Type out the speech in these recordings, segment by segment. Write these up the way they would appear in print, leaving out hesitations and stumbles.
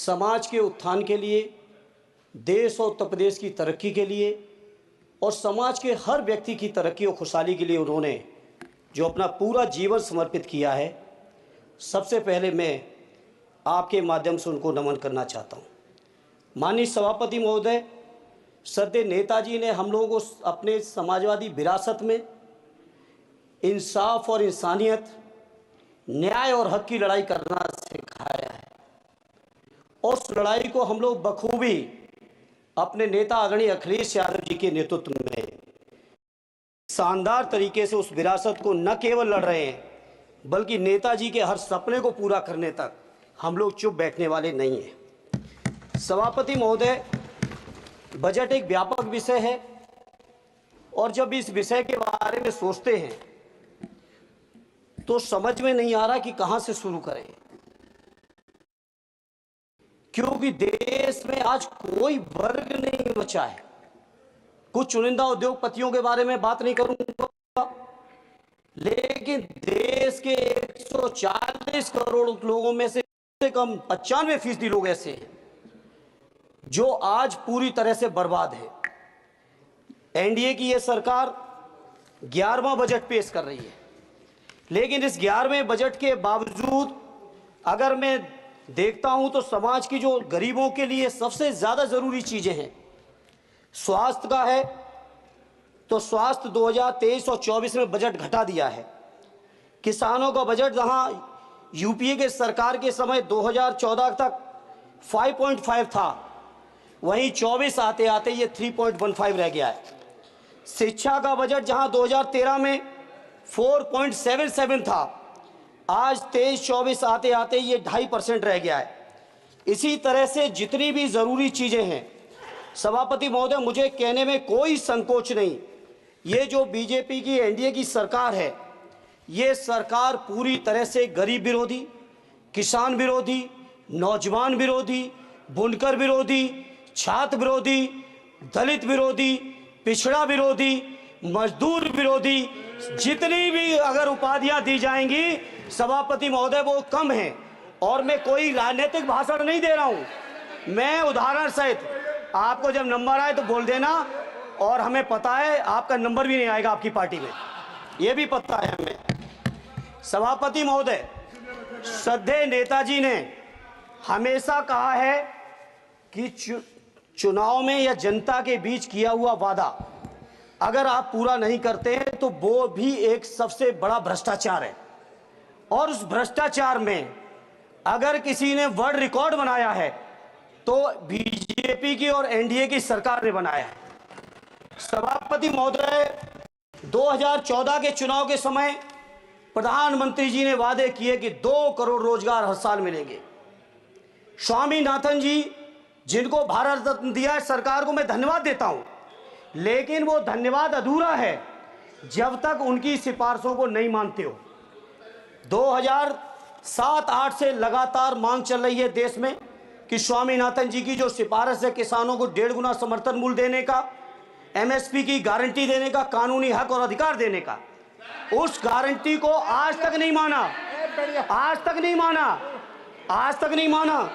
समाज के उत्थान के लिए, देश और उत्तर प्रदेश की तरक्की के लिए और समाज के हर व्यक्ति की तरक्की और खुशहाली के लिए उन्होंने जो अपना पूरा जीवन समर्पित किया है, सबसे पहले मैं आपके माध्यम से उनको नमन करना चाहता हूँ। माननीय सभापति महोदय, श्रद्धेय नेताजी ने हम लोगों को अपने समाजवादी विरासत में इंसाफ और इंसानियत, न्याय और हक की लड़ाई करना सिखाया है और उस लड़ाई को हम लोग बखूबी अपने नेता आदरणीय अखिलेश यादव जी के नेतृत्व में शानदार तरीके से उस विरासत को न केवल लड़ रहे हैं, बल्कि नेताजी के हर सपने को पूरा करने तक हम लोग चुप बैठने वाले नहीं हैं। सभापति महोदय, बजट एक व्यापक विषय है और जब इस विषय के बारे में सोचते हैं तो समझ में नहीं आ रहा कि कहां से शुरू करें, क्योंकि देश में आज कोई वर्ग नहीं बचा है। कुछ चुनिंदा उद्योगपतियों के बारे में बात नहीं करूंगा, लेकिन देश के 140 करोड़ लोगों में से कम 95% लोग ऐसे हैं जो आज पूरी तरह से बर्बाद है। एनडीए की यह सरकार 11वां बजट पेश कर रही है, लेकिन इस 11वें बजट के बावजूद अगर मैं देखता हूं तो समाज की जो गरीबों के लिए सबसे ज्यादा जरूरी चीजें हैं, स्वास्थ्य का है तो स्वास्थ्य 2023 और 24 में बजट घटा दिया है। किसानों का बजट जहां यूपीए के सरकार के समय 2014 तक 5.5 था, वहीं 24 आते आते ये 3.15 रह गया है। शिक्षा का बजट जहां 2013 में 4.77 था, आज 23-24 आते आते ये 2.5% रह गया है। इसी तरह से जितनी भी ज़रूरी चीज़ें हैं, सभापति महोदय, मुझे कहने में कोई संकोच नहीं, ये जो बीजेपी की एनडीए की सरकार है, ये सरकार पूरी तरह से गरीब विरोधी, किसान विरोधी, नौजवान विरोधी, बुनकर विरोधी, छात्र विरोधी, दलित विरोधी, पिछड़ा विरोधी, मजदूर विरोधी, जितनी भी अगर उपाधियां दी जाएंगी सभापति महोदय वो कम है। और मैं कोई राजनीतिक भाषण नहीं दे रहा हूं, मैं उदाहरण सहित आपको जब नंबर आए तो बोल देना, और हमें पता है आपका नंबर भी नहीं आएगा आपकी पार्टी में, ये भी पता है हमें। सभापति महोदय, श्रद्धेय नेताजी ने हमेशा कहा है कि चुनाव में या जनता के बीच किया हुआ वादा अगर आप पूरा नहीं करते हैं तो वो भी एक सबसे बड़ा भ्रष्टाचार है, और उस भ्रष्टाचार में अगर किसी ने वर्ल्ड रिकॉर्ड बनाया है तो बीजेपी की और एनडीए की सरकार ने बनाया है। सभापति महोदय, 2014 के चुनाव के समय प्रधानमंत्री जी ने वादे किए कि 2 करोड़ रोजगार हर साल मिलेंगे। स्वामीनाथन जी, जिनको भारत रत्न दिया है, सरकार को मैं धन्यवाद देता हूं, लेकिन वो धन्यवाद अधूरा है जब तक उनकी सिफारिशों को नहीं मानते हो। 2007-8 से लगातार मांग चल रही है देश में कि स्वामीनाथन जी की जो सिफारिश है किसानों को 1.5 गुना समर्थन मूल्य देने का, एमएसपी की गारंटी देने का, कानूनी हक और अधिकार देने का, उस गारंटी को आज तक नहीं माना, आज तक नहीं माना, आज तक नहीं माना।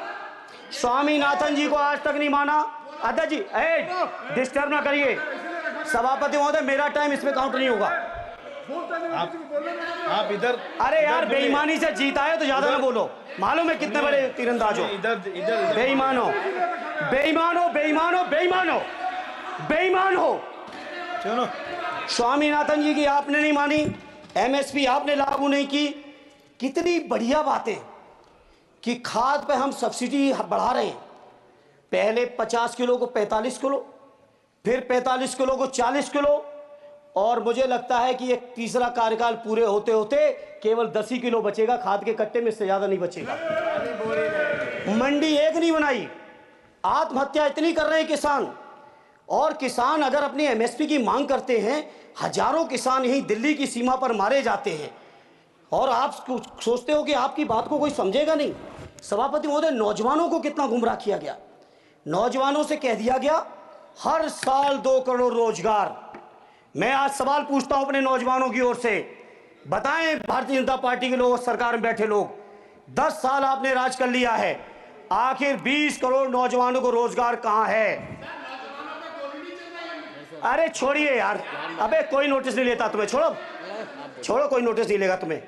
स्वामीनाथन जी को आज तक नहीं माना। अध्यक्ष जी, डिस्टर्ब ना करिए। सभापति महोदय, मेरा टाइम इसमें काउंट नहीं होगा। आप इधर, अरे यार, बेईमानी से जीता है तो ज्यादा ना बोलो, मालूम है कितने बड़े तीरंदाज हो। बेईमान हो, बेईमान हो, बेईमान हो, बेईमान हो, बेईमान हो। चलो, स्वामीनाथन जी की आपने नहीं मानी, एमएसपी आपने लागू नहीं की। कितनी बढ़िया बातें कि खाद पे हम सब्सिडी बढ़ा रहे हैं, पहले 50 किलो को 45 किलो, फिर 45 किलो को 40 किलो, और मुझे लगता है कि एक तीसरा कार्यकाल पूरे होते होते केवल 10 ही किलो बचेगा खाद के कट्टे में, से ज्यादा नहीं बचेगा। मंडी एक नहीं बनाई, आत्महत्या इतनी कर रहे हैं किसान, और किसान अगर अपनी एमएसपी की मांग करते हैं, हजारों किसान यहीं दिल्ली की सीमा पर मारे जाते हैं, और आप सोचते हो कि आपकी बात को कोई समझेगा नहीं। सभापति महोदय, नौजवानों को कितना गुमराह किया गया। नौजवानों से कह दिया गया हर साल 2 करोड़ रोजगार। मैं आज सवाल पूछता हूं अपने नौजवानों की ओर से, बताएं भारतीय जनता पार्टी के लोग, सरकार में बैठे लोग, 10 साल आपने राज कर लिया है, आखिर 20 करोड़ नौजवानों को रोजगार कहां है? अरे छोड़िए यार, अबे कोई नोटिस नहीं लेता तुम्हें, छोड़ो कोई नोटिस नहीं लेगा तुम्हें।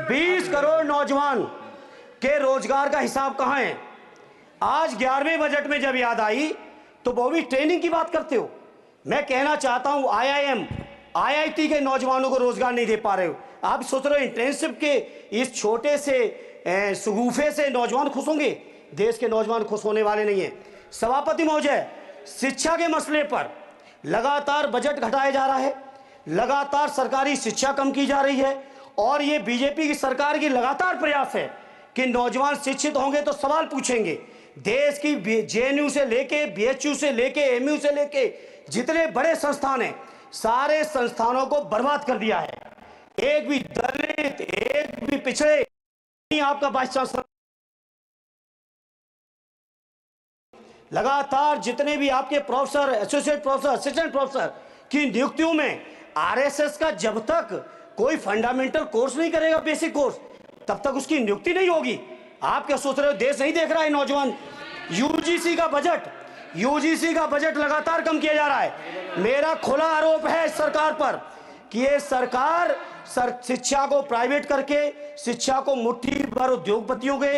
20 करोड़ नौजवान के रोजगार का हिसाब कहां है? आज 11वें बजट में जब याद आई तो वो भी ट्रेनिंग की बात करते हो। मैं कहना चाहता हूं IIM IIT के नौजवानों को रोजगार नहीं दे पा रहे हो। आप सोच रहे हो इंटर्नशिप के इस छोटे से सुगूफे से नौजवान खुश होंगे? देश के नौजवान खुश होने वाले नहीं है। सभापति महोदय, शिक्षा के मसले पर लगातार बजट घटाया जा रहा है, लगातार सरकारी शिक्षा कम की जा रही है, और ये बीजेपी की सरकार की लगातार प्रयास है कि नौजवान शिक्षित होंगे तो सवाल पूछेंगे। देश की JNU से लेके BHU से लेके MU से लेके जितने बड़े संस्थान हैं, सारे संस्थानों को बर्बाद कर दिया है। एक भी दलित, एक भी पिछड़े नहीं आपका वाइस चांसलर। लगातार जितने भी आपके professor, associate professor, assistant professor की नियुक्तियों में RSS का जब तक कोई फंडामेंटल कोर्स नहीं करेगा, बेसिक कोर्स, तब तक उसकी नियुक्ति नहीं होगी। आप क्या सोच रहे हो देश नहीं देख रहा है नौजवान? यूजीसी का बजट लगातार कम किया जा रहा है। मेरा खुला आरोप है इस सरकार पर कि ये सरकार शिक्षा को प्राइवेट करके, शिक्षा को मुट्ठी भर उद्योगपतियों के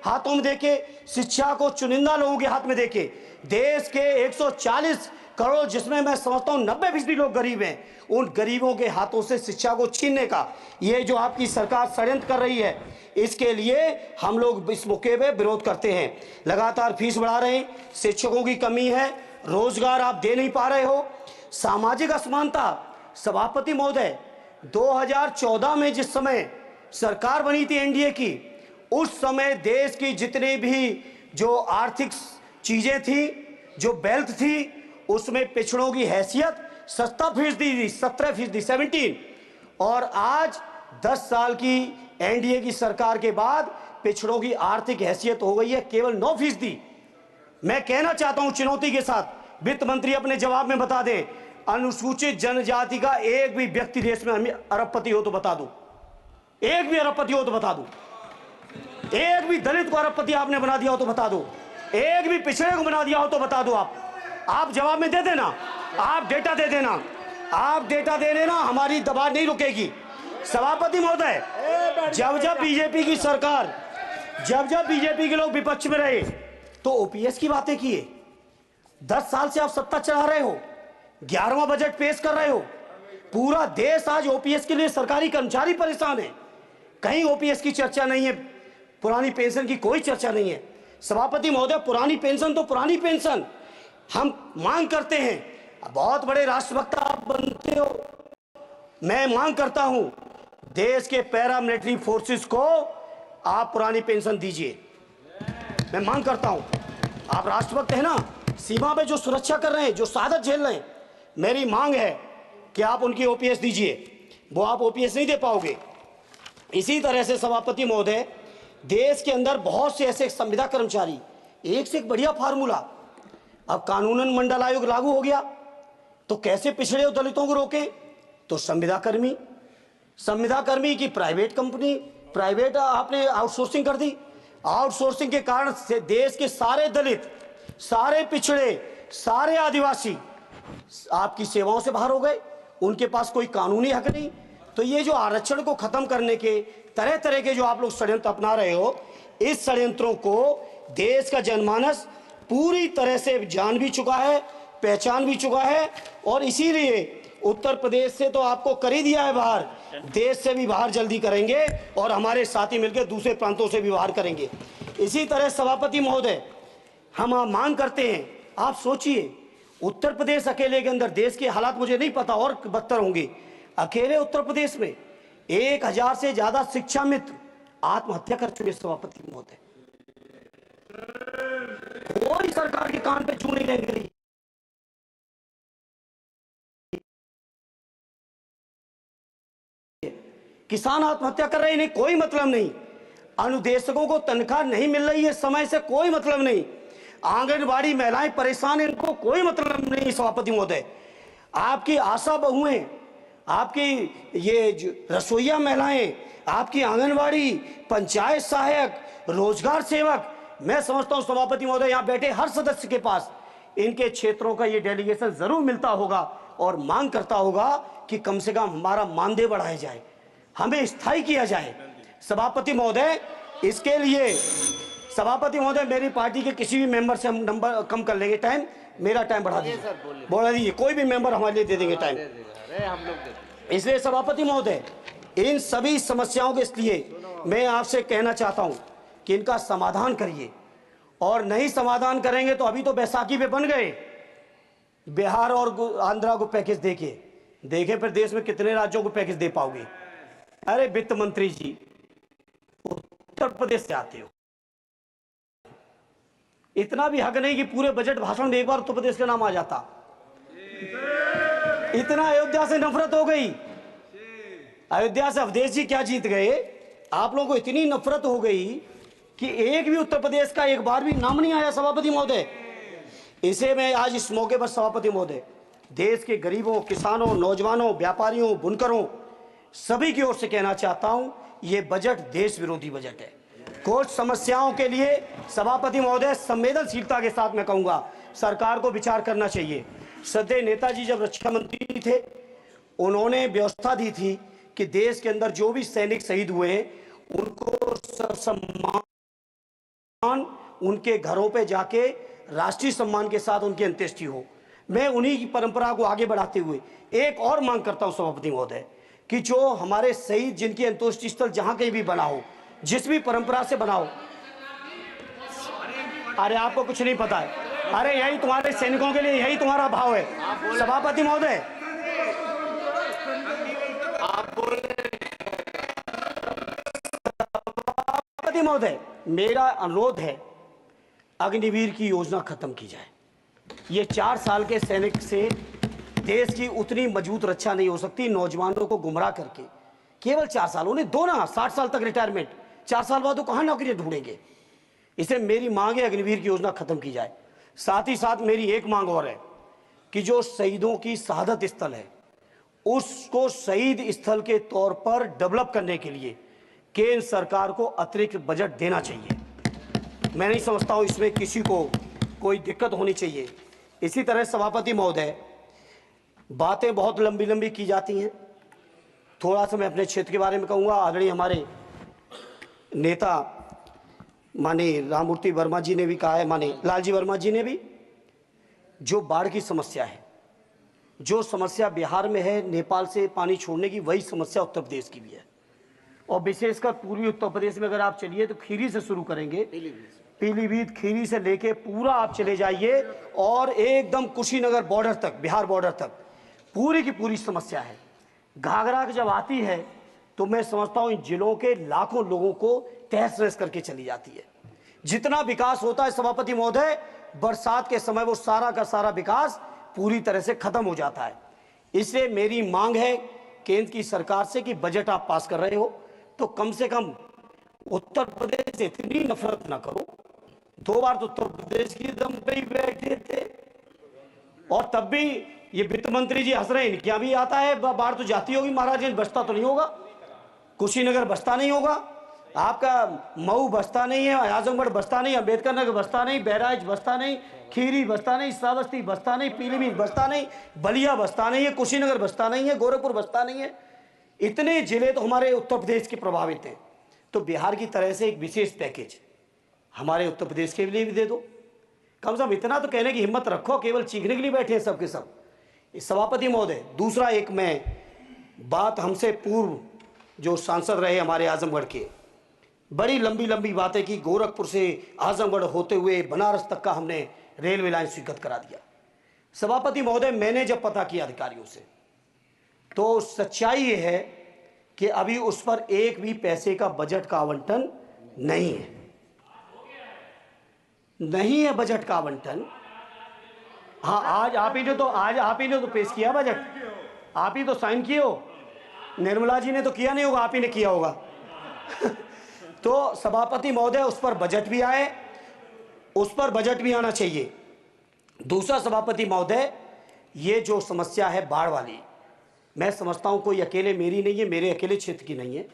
हाथों में देके, शिक्षा को चुनिंदा लोगों के हाथ में देके, देश के 140 करोड़, जिसमें मैं समझता हूं 90% लोग गरीब हैं, उन गरीबों के हाथों से शिक्षा को छीनने का ये जो आपकी सरकार षड्यंत्र कर रही है, इसके लिए हम लोग इस मौके पे विरोध करते हैं। लगातार फीस बढ़ा रहे हैं, शिक्षकों की कमी है, रोजगार आप दे नहीं पा रहे हो, सामाजिक असमानता। सभापति महोदय, 2014 में जिस समय सरकार बनी थी NDA की, उस समय देश की जितनी भी जो आर्थिक चीजें थी, जो वेल्थ थी, उसमें पिछड़ों की हैसियत 17% थी, 17%, और आज 10 साल की NDA की सरकार के बाद पिछड़ों की आर्थिक हैसियत हो गई है केवल 9%। मैं कहना चाहता हूं चुनौती के साथ, वित्त मंत्री अपने जवाब में बता दें, अनुसूचित जनजाति का एक भी व्यक्ति देश में अरबपति हो तो बता दो, एक भी अरबपति हो तो बता दो, एक भी दलित को अरबपति आपने बना दिया हो तो बता दो, एक भी पिछड़े को बना दिया हो तो बता दो। आप जवाब में दे देना, आप डेटा दे देना, आप डेटा दे देना, हमारी दबाव नहीं रुकेगी। सभापति महोदय, जब बीजेपी की सरकार, जब बीजेपी के लोग विपक्ष में रहे तो OPS की बातें किए। 10 साल से आप सत्ता चला रहे हो, 11वां बजट पेश कर रहे हो, पूरा देश आज OPS के लिए, सरकारी कर्मचारी परेशान है, कहीं OPS की चर्चा नहीं है, पुरानी पेंशन की कोई चर्चा नहीं है। सभापति महोदय, पुरानी पेंशन तो पुरानी पेंशन, हम मांग करते हैं, बहुत बड़े राष्ट्रभक्त आप बनते हो, मैं मांग करता हूं देश के पैरामिलिट्री फोर्सेस को आप पुरानी पेंशन दीजिए। मैं मांग करता हूं, आप राष्ट्रभक्त हैं ना, सीमा पे जो सुरक्षा कर रहे हैं, जो शहादत झेल रहे हैं, मेरी मांग है कि आप उनकी OPS दीजिए। वो आप OPS नहीं दे पाओगे। इसी तरह से सभापति महोदय, देश के अंदर बहुत से ऐसे संविदा कर्मचारी, एक से एक बढ़िया फार्मूला, अब कानूनन मंडल आयोग लागू हो गया तो कैसे पिछड़े और दलितों को रोके? तो संविदा कर्मी की प्राइवेट कंपनी, प्राइवेट आपने आउटसोर्सिंग कर दी। आउटसोर्सिंग के कारण से देश के सारे दलित, सारे पिछड़े, सारे आदिवासी आपकी सेवाओं से बाहर हो गए, उनके पास कोई कानूनी हक नहीं। तो ये जो आरक्षण को खत्म करने के तरह तरह के जो आप लोग षड्यंत्र अपना रहे हो, इस षड्यंत्रों को देश का जनमानस पूरी तरह से जान भी चुका है, पहचान भी चुका है, और इसीलिए उत्तर प्रदेश से तो आपको कर ही दिया है बाहर, देश से भी बाहर जल्दी करेंगे, और हमारे साथी मिलकर दूसरे प्रांतों से भी बाहर करेंगे। इसी तरह सभापति महोदय, हम मांग करते हैं, आप सोचिए, उत्तर प्रदेश अकेले के अंदर, देश के हालात मुझे नहीं पता और बदतर होंगे, अकेले उत्तर प्रदेश में 1000 से ज्यादा शिक्षा मित्र आत्महत्या कर चुके। सभापति महोदय, कोई सरकार के कान पे छू नहीं लग रही। किसान आत्महत्या कर रहे हैं, इन्हें कोई मतलब नहीं। अनुदेशकों को तनख्वाह नहीं मिल रही है समय से, कोई मतलब नहीं। आंगनबाड़ी महिलाएं परेशान, इनको कोई मतलब नहीं। सभापति महोदय, आपकी आशा बहुएं, आपकी ये रसोईया महिलाएं, आपकी आंगनबाड़ी, पंचायत सहायक, रोजगार सेवक। मैं समझता हूं सभापति महोदय, यहां बैठे हर सदस्य के पास इनके क्षेत्रों का ये डेलीगेशन जरूर मिलता होगा और मांग करता होगा कि कम से कम हमारा मानदेय बढ़ाया जाए, हमें स्थायी किया जाए। सभापति महोदय, इसके लिए सभापति महोदय मेरी पार्टी के किसी भी मेंबर से हम नंबर कम कर लेंगे, टाइम, मेरा टाइम बढ़ा दीजिए, बढ़ा दीजिए, कोई भी मेंबर हमारे लिए दे देंगे टाइम। इसलिए सभापति महोदय, इन सभी समस्याओं के लिए मैं आपसे कहना चाहता हूं कि इनका समाधान करिए, और नहीं समाधान करेंगे तो अभी तो बैसाखी पे बन गए, बिहार और आंध्रा को पैकेज देखे फिर देश में कितने राज्यों को पैकेज दे पाओगे। अरे वित्त मंत्री जी, उत्तर प्रदेश से आते हो, इतना भी हक नहीं कि पूरे बजट भाषण में एक बार उत्तर प्रदेश का नाम आ जाता। इतना अयोध्या से नफरत हो गई, अयोध्या से अवधेश जी क्या जीत गए, आप लोगों को इतनी नफरत हो गई कि एक भी उत्तर प्रदेश का एक बार भी नाम नहीं आया सभापति महोदय। इसे मैं आज इस मौके पर सभापति महोदय देश के गरीबों, किसानों, नौजवानों, व्यापारियों, बुनकरों सभी की ओर से कहना चाहता हूं, ये बजट देश विरोधी बजट है। कुछ समस्याओं के लिए सभापति महोदय संवेदनशीलता के साथ मैं कहूंगा सरकार को विचार करना चाहिए। श्रद्धेय नेताजी जब रक्षा मंत्री थे, उन्होंने व्यवस्था दी थी कि देश के अंदर जो भी सैनिक शहीद हुए हैं उनको सम्मान उनके घरों पे जाके राष्ट्रीय सम्मान के साथ उनकी अंत्येष्टि हो। मैं उन्हीं की परंपरा को आगे बढ़ाते हुए एक और मांग करता हूं सभापति महोदय कि जो हमारे शहीद जिनकी अंत्येष्टि स्थल जहां कहीं भी बना हो, जिस भी परंपरा से बनाओ, अरे आपको कुछ नहीं पता है, अरे यही तुम्हारे सैनिकों के लिए यही तुम्हारा भाव है। सभापति महोदय, सभापति महोदय, मेरा अनुरोध है अग्निवीर की योजना खत्म की जाए। ये 4 साल के सैनिक से देश की उतनी मजबूत रक्षा नहीं हो सकती। नौजवानों को गुमराह करके केवल 4 साल, उन्हें दो ना 60 साल तक रिटायरमेंट, 4 साल बाद वो कहां नौकरी ढूंढेंगे। इसे मेरी मांग है अग्निवीर की योजना खत्म की जाए। साथ ही साथ मेरी एक मांग और है कि जो शहीदों की शहादत स्थल है उसको शहीद स्थल के तौर पर डेवलप करने के लिए केंद्र सरकार को अतिरिक्त बजट देना चाहिए। मैं नहीं समझता हूं इसमें किसी को कोई दिक्कत होनी चाहिए। इसी तरह सभापति महोदय, बातें बहुत लंबी लंबी की जाती हैं, थोड़ा सा मैं अपने क्षेत्र के बारे में कहूँगा। आदरणीय हमारे नेता माननीय राममूर्ति वर्मा जी ने भी कहा है, माननीय लालजी वर्मा जी ने भी, जो बाढ़ की समस्या है, जो समस्या बिहार में है नेपाल से पानी छोड़ने की, वही समस्या उत्तर प्रदेश की भी है। और विशेषकर पूर्वी उत्तर प्रदेश में अगर आप चलिए तो खीरी से शुरू करेंगे, पीलीभीत खीरी से लेके पूरा आप चले जाइए और एकदम कुशीनगर बॉर्डर तक, बिहार बॉर्डर तक पूरी की पूरी समस्या है। घाघरा जब आती है तो मैं समझता हूं इन जिलों के लाखों लोगों को तहस नहस करके चली जाती है। जितना विकास होता है सभापति महोदय, बरसात के समय वो सारा का सारा विकास पूरी तरह से खत्म हो जाता है। इसलिए मेरी मांग है केंद्र की सरकार से कि बजट आप पास कर रहे हो तो कम से कम उत्तर प्रदेश से इतनी नफरत ना करो। 2 बार तो उत्तर प्रदेश की दम पे ही बैठे थे और तब भी ये वित्त मंत्री जी हंस रहे हैं, इनके यहाँ भी आता है, बाढ़ तो जाती होगी, महाराज बसता तो नहीं होगा, कुशीनगर बसता नहीं होगा, आपका मऊ बसता नहीं है, आजमगढ़ बसता नहीं, अंबेडकर नगर बसता नहीं, बहराइच बसता नहीं, खीरी बसता नहीं, श्रावस्ती बसता नहीं, पीलीभीत बसता नहीं, बलिया बसता नहीं है, कुशीनगर बसता नहीं है, गोरखपुर बसता नहीं है। इतने जिले तो हमारे उत्तर प्रदेश के प्रभावित हैं। तो बिहार की तरह से एक विशेष पैकेज हमारे उत्तर प्रदेश के लिए भी दे दो। कम से कम इतना तो कहने की हिम्मत रखो, केवल चीखने के लिए बैठे हैं सब के सब। सभापति महोदय, दूसरा एक मैं बात, हमसे पूर्व जो सांसद रहे हमारे आजमगढ़ के, बड़ी लंबी लंबी बातें की, गोरखपुर से आजमगढ़ होते हुए बनारस तक का हमने रेलवे लाइन स्वीकृत करा दिया। सभापति महोदय, मैंने जब पता किया अधिकारियों से तो सच्चाई ये है कि अभी उस पर एक भी पैसे का बजट का आवंटन नहीं है, नहीं है बजट का आवंटन। हाँ, आज आप ही ने तो पेश किया बजट, आप ही तो साइन किए हो, निर्मला जी ने तो किया नहीं होगा, आप ही ने किया होगा। तो सभापति महोदय, उस पर बजट भी आए, उस पर बजट भी आना चाहिए। दूसरा सभापति महोदय, ये जो समस्या है बाढ़ वाली, मैं समझता हूं कोई अकेले मेरी नहीं है, मेरे अकेले क्षेत्र की नहीं है,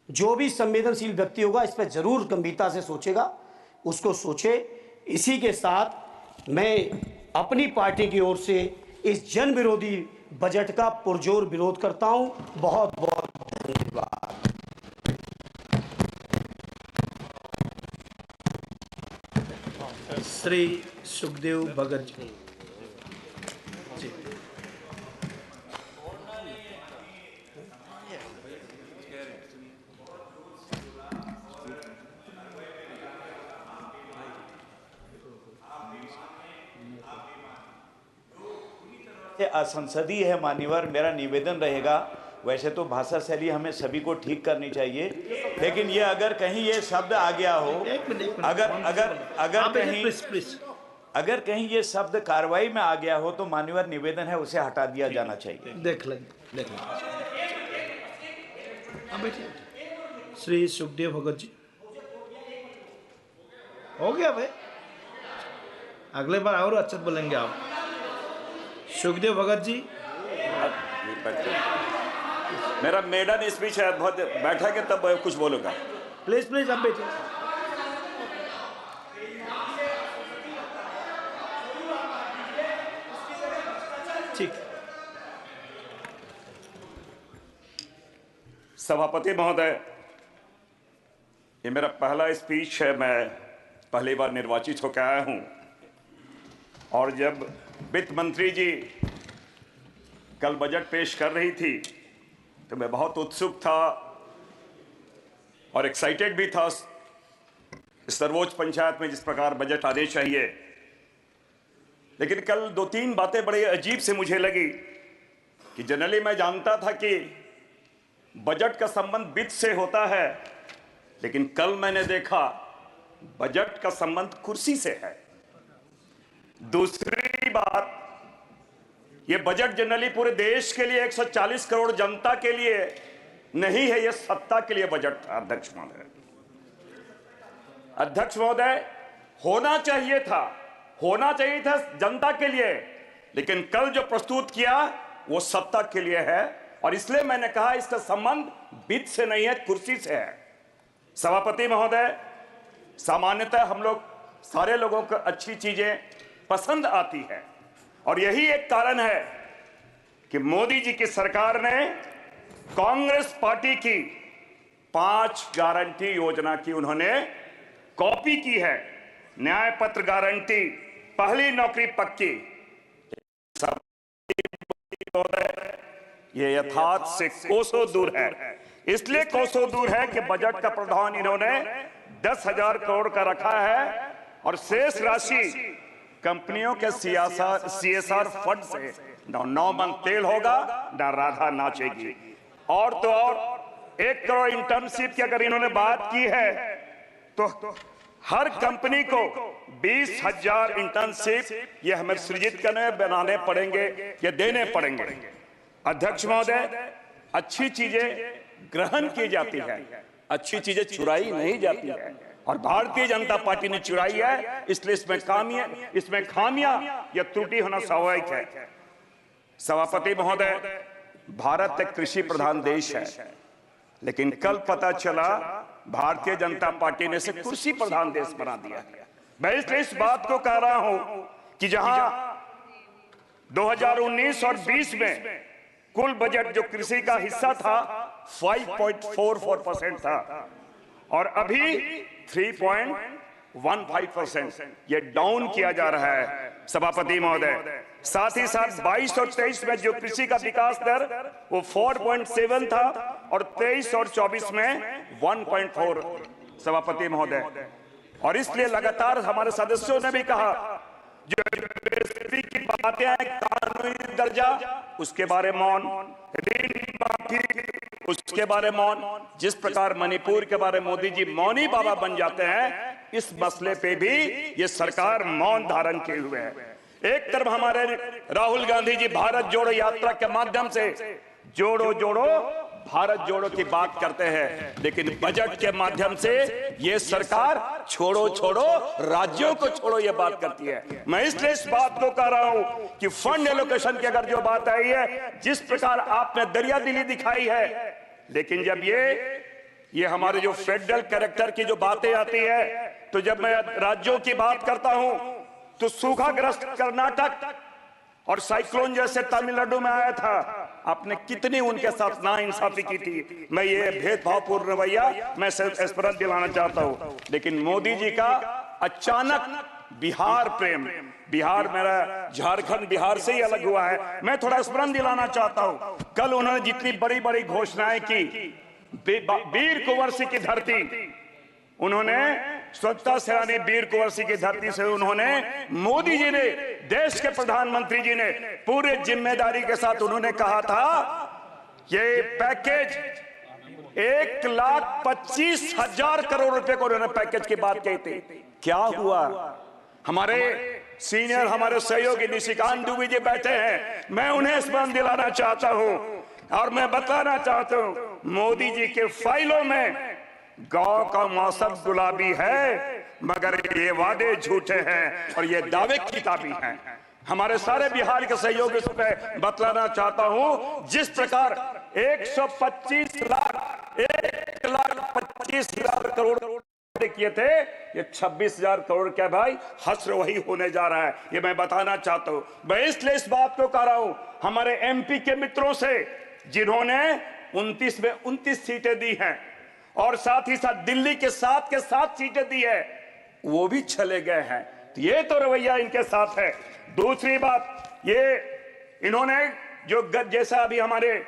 जो भी संवेदनशील व्यक्ति होगा इस पर जरूर गंभीरता से सोचेगा, उसको सोचे। इसी के साथ मैं अपनी पार्टी की ओर से इस जन विरोधी बजट का पुरजोर विरोध करता हूं। बहुत बहुत धन्यवाद। श्री सुखदेव भगत जी। असंसदीय है मान्यवर, मेरा निवेदन रहेगा। वैसे तो भाषा शैली हमें सभी को ठीक करनी चाहिए, लेकिन ये अगर कहीं ये शब्द आ गया हो, अगर कहीं ये शब्द कार्रवाई में आ गया हो तो मान्यवर निवेदन है उसे हटा दिया जाना चाहिए। देख लेंगे। श्री सुखदेव भगत जी। हो गया भाई, अगले बार और अच्छा बोलेंगे आप। सुखदेव भगत जी। मेरा मेडन स्पीच है, बहुत बैठक है तब कुछ बोलूंगा। प्लीज आप बैठिए। ठीक। सभापति महोदय, ये मेरा पहला स्पीच है। मैं पहली बार निर्वाचित होकर आया हूं और जब वित्त मंत्री जी कल बजट पेश कर रही थी तो मैं बहुत उत्सुक था और एक्साइटेड भी था सर्वोच्च पंचायत में जिस प्रकार बजट आने चाहिए। लेकिन कल दो तीन बातें बड़े अजीब से मुझे लगी कि जनरली मैं जानता था कि बजट का संबंध वित्त से होता है, लेकिन कल मैंने देखा बजट का संबंध कुर्सी से है। दूसरी बात, यह बजट जनरली पूरे देश के लिए 140 करोड़ जनता के लिए नहीं है, यह सत्ता के लिए बजट था। अध्यक्ष महोदय, होना चाहिए था जनता के लिए, लेकिन कल जो प्रस्तुत किया वो सत्ता के लिए है और इसलिए मैंने कहा इसका संबंध वित्त से नहीं है, कुर्सी से है। सभापति महोदय, सामान्यतः हम लोग सारे लोगों को अच्छी चीजें पसंद आती है और यही एक कारण है कि मोदी जी की सरकार ने कांग्रेस पार्टी की 5 गारंटी योजना की उन्होंने कॉपी की है। न्याय पत्र गारंटी, पहली नौकरी पक्की। ये यथार्थ से कोसों दूर है। इसलिए कोसों दूर है कि बजट का प्रावधान इन्होंने 10,000 करोड़ का रखा है और शेष राशि कंपनियों के CSR फंड से न 9 मन तेल होगा न राधा नाचेगी। और तो और 1 करोड़ इंटर्नशिप की अगर इन्होंने बात की है तो हर कंपनी को 20,000 इंटर्नशिप ये हमें सृजित करने बनाने पड़ेंगे, ये देने पड़ेंगे। अध्यक्ष महोदय, अच्छी चीजें ग्रहण की जाती है, अच्छी चीजें चुराई नहीं जाती है और भारतीय जनता पार्टी ने चुराई है, इसलिए इसमें खामियां या त्रुटि होना स्वाभाविक है। सभापति महोदय, भारत एक कृषि प्रधान देश है, लेकिन कल पता चला भारतीय जनता पार्टी ने इसे कृषि प्रधान देश बना दिया। मैं इसलिए इस बात को कह रहा हूं कि जहां 2019 और 20 में कुल बजट जो कृषि का हिस्सा था 5.44% था और अभी 3.15%, ये डाउन किया जा रहा है। सभापति महोदय, साथ ही साथ 22 और 23 में जो कृषि का विकास दर वो 4.7 था और 23 और 24 में 1.4। सभापति महोदय, और इसलिए लगातार हमारे सदस्यों ने भी कहा जो की बातें हैं, कानूनी दर्जा उसके बारे मौन, ऋण माफी उसके बारे मौन, जिस प्रकार मणिपुर के बारे मोदी जी मौनी बाबा बन जाते हैं, इस मसले पे भी ये सरकार मौन धारण किए हुए है। एक तरफ हमारे राहुल गांधी जी भारत जोड़ो यात्रा के माध्यम से जोड़ो जोड़ो भारत जोड़ो की बात करते हैं, लेकिन बजट के माध्यम से ये सरकार छोड़ो छोड़ो राज्यों को छोड़ो ये बात करती है। मैं इसलिए इस बात को कह रहा हूं कि फंड एलोकेशन की अगर जो बात आई है, जिस प्रकार आपने दरियादिली दिखाई है, लेकिन जब ये ये हमारे जो फेडरल कैरेक्टर की जो बातें आती है, तो जब मैं राज्यों की बात करता हूं तो सूखाग्रस्त कर्नाटक और साइक्लोन जैसे तमिलनाडु में आया था, आपने कितनी उनके साथ नाइंसाफी की थी। मैं ये भेदभावपूर्ण रवैया मैं स्मरण दिलाना चाहता हूं। लेकिन मोदी जी का अचानक बिहार प्रेम, बिहार मेरा झारखंड बिहार से ही अलग हुआ है, मैं थोड़ा स्मरण दिलाना चाहता हूं। कल उन्होंने जितनी बड़ी बड़ी घोषणाएं की, वीर कुंवर सिंह की धरती, उन्होंने स्वच्छता सेनानी वीर कुंवर सिंह की धरती से उन्होंने, मोदी जी ने, देश के प्रधानमंत्री जी ने पूरे जिम्मेदारी के साथ उन्होंने कहा था ये पैकेज 1,25,000 करोड़ रुपए को उन्होंने पैकेज की बात कही थी। क्या हुआ? हमारे सीनियर, हमारे सहयोगी निशिकांत दुबे जी बैठे हैं, मैं उन्हें स्मरण दिलाना चाहता हूं और मैं बताना चाहता हूं, मोदी जी के फाइलों में गांव का मौसम गुलाबी है, मगर ये वादे झूठे हैं और ये दावे किताबी हैं। हमारे सारे बिहार के सहयोगी पे बतलाना चाहता हूं, जिस प्रकार 1,25,000 करोड़ किए थे, ये 26,000 करोड़ क्या भाई हस्र वही होने जा रहा है, ये मैं बताना चाहता हूं। मैं इसलिए इस बात को कह रहा हूं हमारे एमपी के मित्रों से, जिन्होंने 29 में 29 सीटें दी हैं और साथ ही साथ दिल्ली के 7 सीटें दी है, वो भी चले गए हैं। तो ये तो रवैया इनके साथ है। दूसरी बात, ये इन्होंने जो जैसा अभी हमारे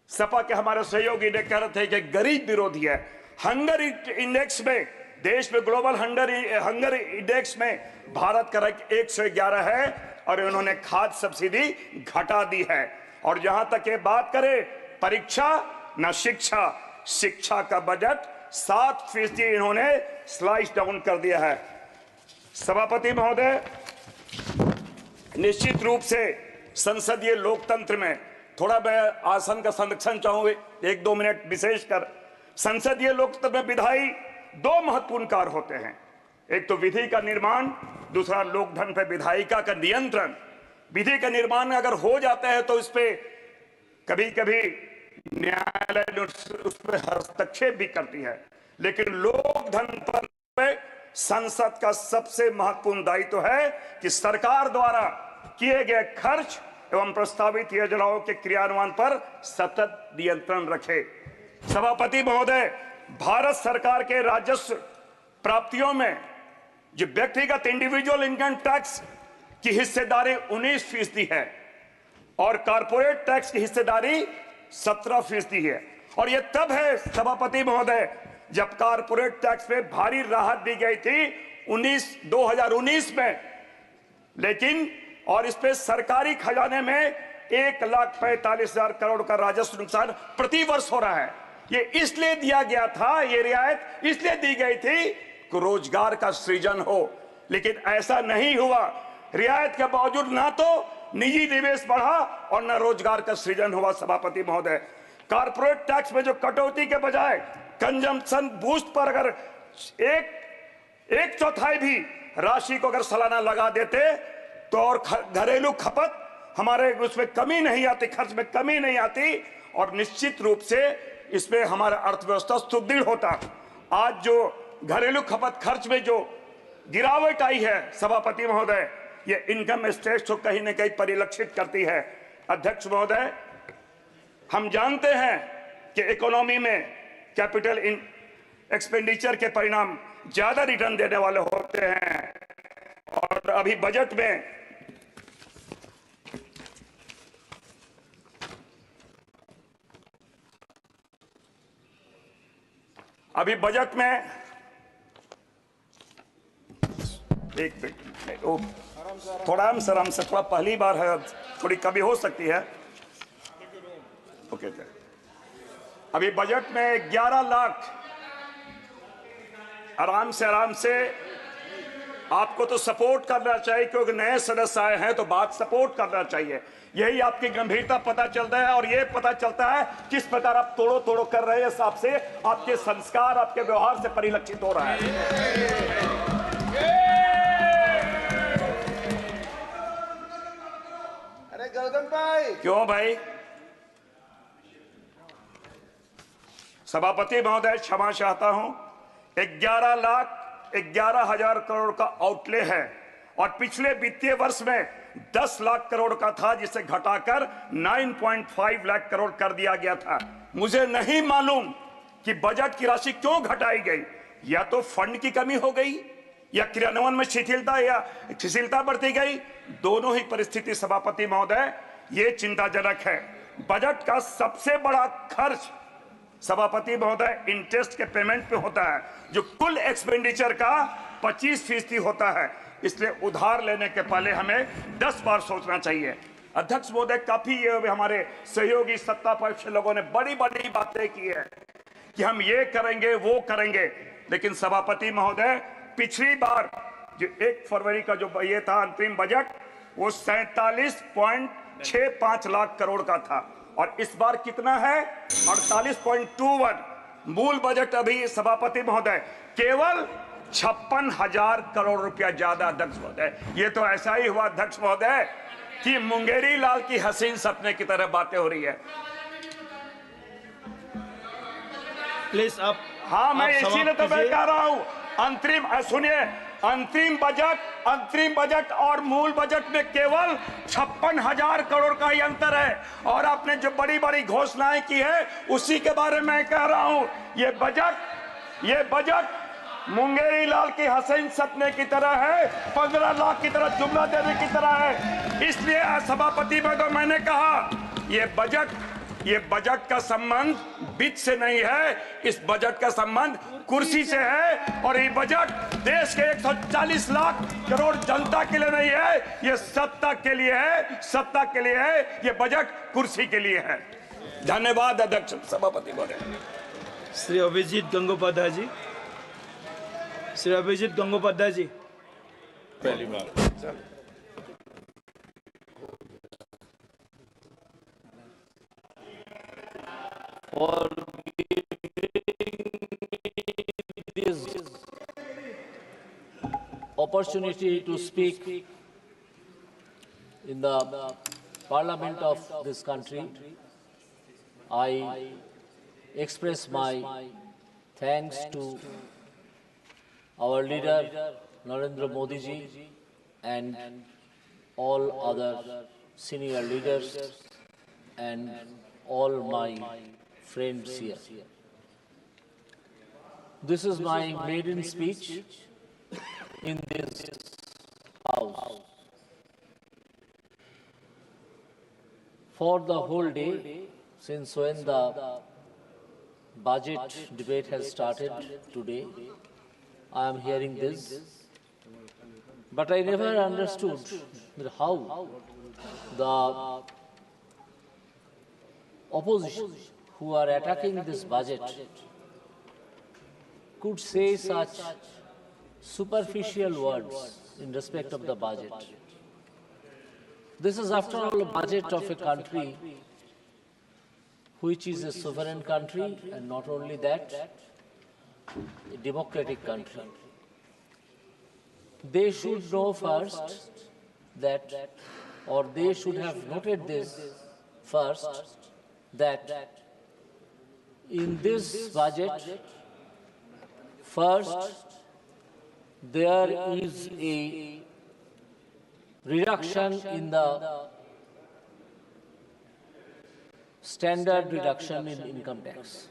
सपा के हमारे सहयोगी ने कह रहे थे कि गरीब विरोधी है, हंगर इंडेक्स में, देश में ग्लोबल हंगर इंडेक्स में भारत का रैंक 111 है और इन्होंने खाद्य सब्सिडी घटा दी है। और जहां तक ये बात करें परीक्षा न शिक्षा, शिक्षा का बजट 7% इन्होंने स्लाइस डाउन कर दिया है। सभापति महोदय, निश्चित रूप से संसदीय लोकतंत्र में थोड़ा मैं आसन का संरक्षण चाहूंगा 1-2 मिनट विशेषकर। संसदीय लोकतंत्र में विधायी 2 महत्वपूर्ण कार्य होते हैं, एक तो विधि का निर्माण, दूसरा लोकधन पर विधायिका का नियंत्रण। विधि का निर्माण अगर हो जाता है तो इस पे कभी कभी न्यायालय उस पर हस्तक्षेप भी करती है, लेकिन लोकधन पर संसद का सबसे महत्वपूर्ण दायित्व है कि सरकार द्वारा किए गए खर्च एवं प्रस्तावित योजनाओं के क्रियान्वयन पर सतत नियंत्रण रखे। सभापति महोदय, भारत सरकार के राजस्व प्राप्तियों में जो व्यक्तिगत इंडिविजुअल इनकम टैक्स की हिस्सेदारी 19% है और कॉर्पोरेट टैक्स की हिस्सेदारी 17% है। और यह तब है सभापति महोदय जब कॉर्पोरेट टैक्स में भारी राहत दी गई थी 2019 में, लेकिन और इस पे सरकारी खजाने में 1,45,000 करोड़ का राजस्व नुकसान प्रति वर्ष हो रहा है। ये इसलिए दिया गया था, ये रियायत इसलिए दी गई थी कि रोजगार का सृजन हो, लेकिन ऐसा नहीं हुआ। रियायत के बावजूद ना तो निजी निवेश बढ़ा और न रोजगार का सृजन हुआ। सभापति महोदय, कॉर्पोरेट टैक्स में जो कटौती के बजाय कंजम्पशन बूस्ट पर अगर एक चौथाई भी राशि को अगर सालाना लगा देते तो और घरेलू खपत हमारे उसमें कमी नहीं आती, खर्च में कमी नहीं आती और निश्चित रूप से इसमें हमारा अर्थव्यवस्था सुदृढ़ होता। आज जो घरेलू खपत खर्च में जो गिरावट आई है सभापति महोदय, ये इनकम स्टेट्स को कहीं न कहीं परिलक्षित करती है। अध्यक्ष महोदय, हम जानते हैं कि इकोनॉमी में कैपिटल एक्सपेंडिचर के परिणाम ज्यादा रिटर्न देने वाले होते हैं और अभी बजट में एक मिनट, थोड़ा आराम से थोड़ा पहली बार है, थोड़ी कमी हो सकती है। ओके, अभी बजट में 11 लाख आराम से आपको तो सपोर्ट करना चाहिए क्योंकि नए सदस्य आए हैं तो बात सपोर्ट करना चाहिए। यही आपकी गंभीरता पता चलता है और ये पता चलता है किस प्रकार आप तोड़ो कर रहे हैं, हिसाब से आपके संस्कार आपके व्यवहार से परिलक्षित हो रहा है। अरे गौतम भाई, क्यों भाई? सभापति महोदय क्षमा चाहता हूं, 11,11,000 करोड़ का आउटले है और पिछले वित्तीय वर्ष में 10 लाख करोड़ का था, जिसे घटाकर 9.5 लाख करोड़ कर दिया गया था। मुझे नहीं मालूम कि बजट की राशि क्यों घटाई गई, या तो फंड की कमी हो गई या क्रियान्वयन में शिथिलता बढ़ती गई। दोनों ही परिस्थिति सभापति महोदय ये चिंताजनक है। बजट का सबसे बड़ा खर्च सभापति महोदय इंटरेस्ट के पेमेंट पे होता है, जो कुल एक्सपेंडिचर का 25% होता है। इसलिए उधार लेने के पहले हमें 10 बार सोचना चाहिए। अध्यक्ष महोदय, काफी ये हमारे सहयोगी सत्ता पक्ष लोगों ने बड़ी बड़ी बातें की है कि हम ये करेंगे वो करेंगे, लेकिन सभापति महोदय पिछली बार जो 1 फरवरी का जो ये था अंतरिम बजट, वो 47.65 लाख करोड़ का था और इस बार कितना है 48.21। मूल बजट अभी सभापति महोदय केवल 56,000 करोड़ रुपया ज्यादा। अध्यक्ष महोदय, ये तो ऐसा ही हुआ अध्यक्ष महोदय कि मुंगेरी लाल की हसीन सपने की तरह बातें हो रही है। प्लीज आप, हाँ, मैं आप इसीलिए तो मैं कीजिए। कह रहा हूं, सुनिए, अंतरिम बजट और मूल बजट में केवल 56,000 करोड़ का ही अंतर है। और आपने जो बड़ी बड़ी घोषणाएं की है उसी के बारे में कह रहा हूं। ये बजट मुंगेरी लाल की हसीन सपने की तरह है, 15 लाख की तरह जुमला देने की तरह है। इसलिए सभापति महोदय, मैंने कहा ये बजट का संबंध वित्त से नहीं है, इस बजट का संबंध कुर्सी से है। और ये बजट देश के 140 लाख करोड़ जनता के लिए नहीं है, ये सत्ता के लिए है, ये बजट कुर्सी के लिए है। धन्यवाद अध्यक्ष सभापति महोदय। श्री अभिजीत गंगोपाध्याय जी, पहली बार for this opportunity to speak in the parliament of this country. I express my thanks to our leader Narendra Modi ji and all other senior leaders and all my friends here. This is my maiden speech in this house. For the whole day, since when the budget debate has started today, I am hearing this, but I never understood how the opposition who are attacking this budget could say such superficial words in respect of the budget. This is, after all, a budget of a country which is a sovereign country, and not only that, a democratic country. They should know first that, or they should have noted this first, that in this budget, first, there is a reduction in the standard reduction in income tax.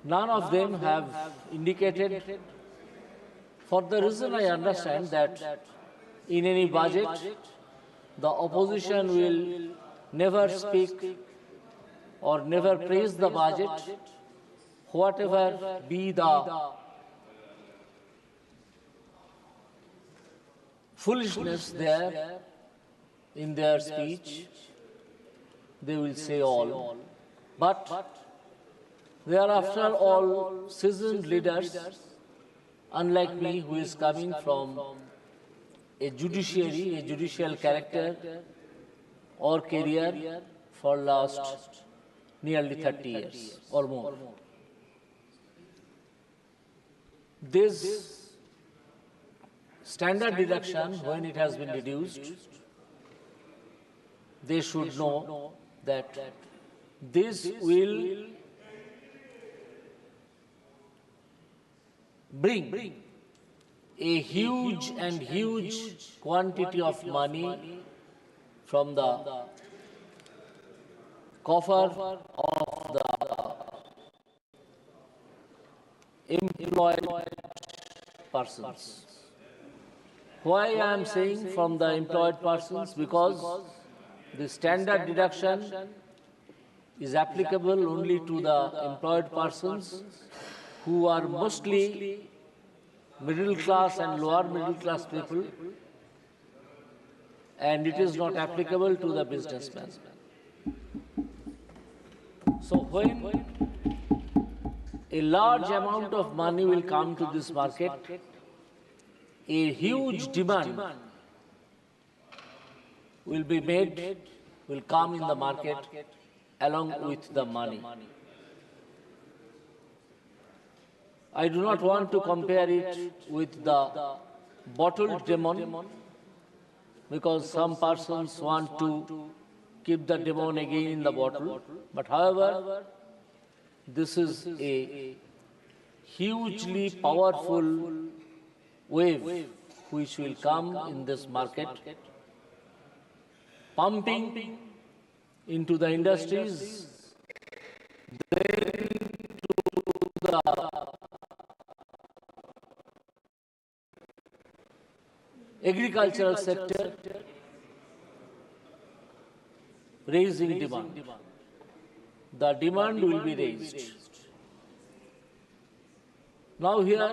None of them have indicated, for the reason I understand that in any budget, the opposition will never speak or never praise the budget, whatever be the foolishness there in their speech, they will say all. But they are, after all, seasoned leaders, unlike me, who is coming from a judicial character or career for last nearly 30 years or more. This standard deduction, when it has been reduced, they should know that this will bring a huge quantity of money from the coffer of the employed persons. Why I am saying from the employed persons? Because the standard deduction is applicable only to the employed persons who are mostly middle class and lower middle class people, and it is not applicable to the businessmen. So when a large amount of money will come to this market, a huge demand will be made, will come in the market along with the money. I do not want to compare it with the bottled demon, because some persons want to keep the demon again in the bottle. But however, this is a hugely powerful wave which will come in this market, pumping into the industries, then to the agricultural sector, raising demand. The demand will be raised. Now here,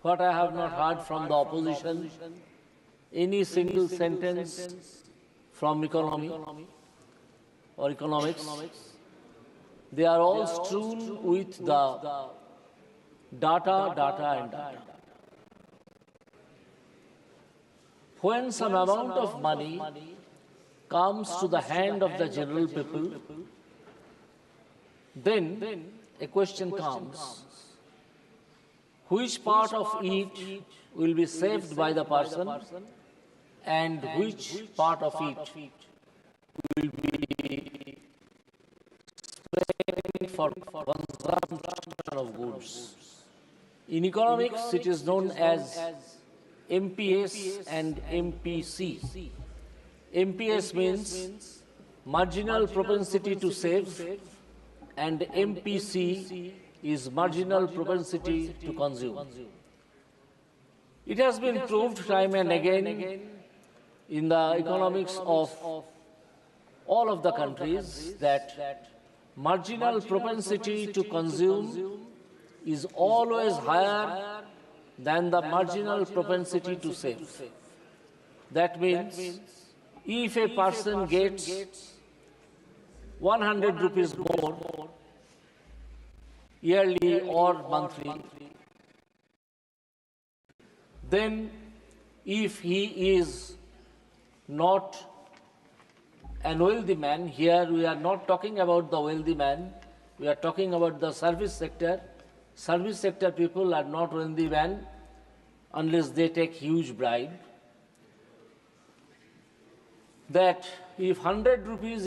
what I have not heard from the opposition, any single sentence from economy or economics. They are all strewn with the data, and data. When some amount of money comes to the hand of the general people, then a question comes, which part of it will be saved by the person and which part of it will be spent for consumption of goods. In economics, it is known as MPS and MPC. MPS means marginal propensity to save, and MPC is marginal propensity to consume. It has been proved time and again in the economics of all of the countries that marginal propensity to consume is always higher than the marginal propensity to save. That means if a person gets 100 rupees more yearly or monthly, then if he is not a wealthy man, here we are not talking about the wealthy man, we are talking about the service sector. Service sector people are not wealthy men unless they take huge bribe. That if 100 rupees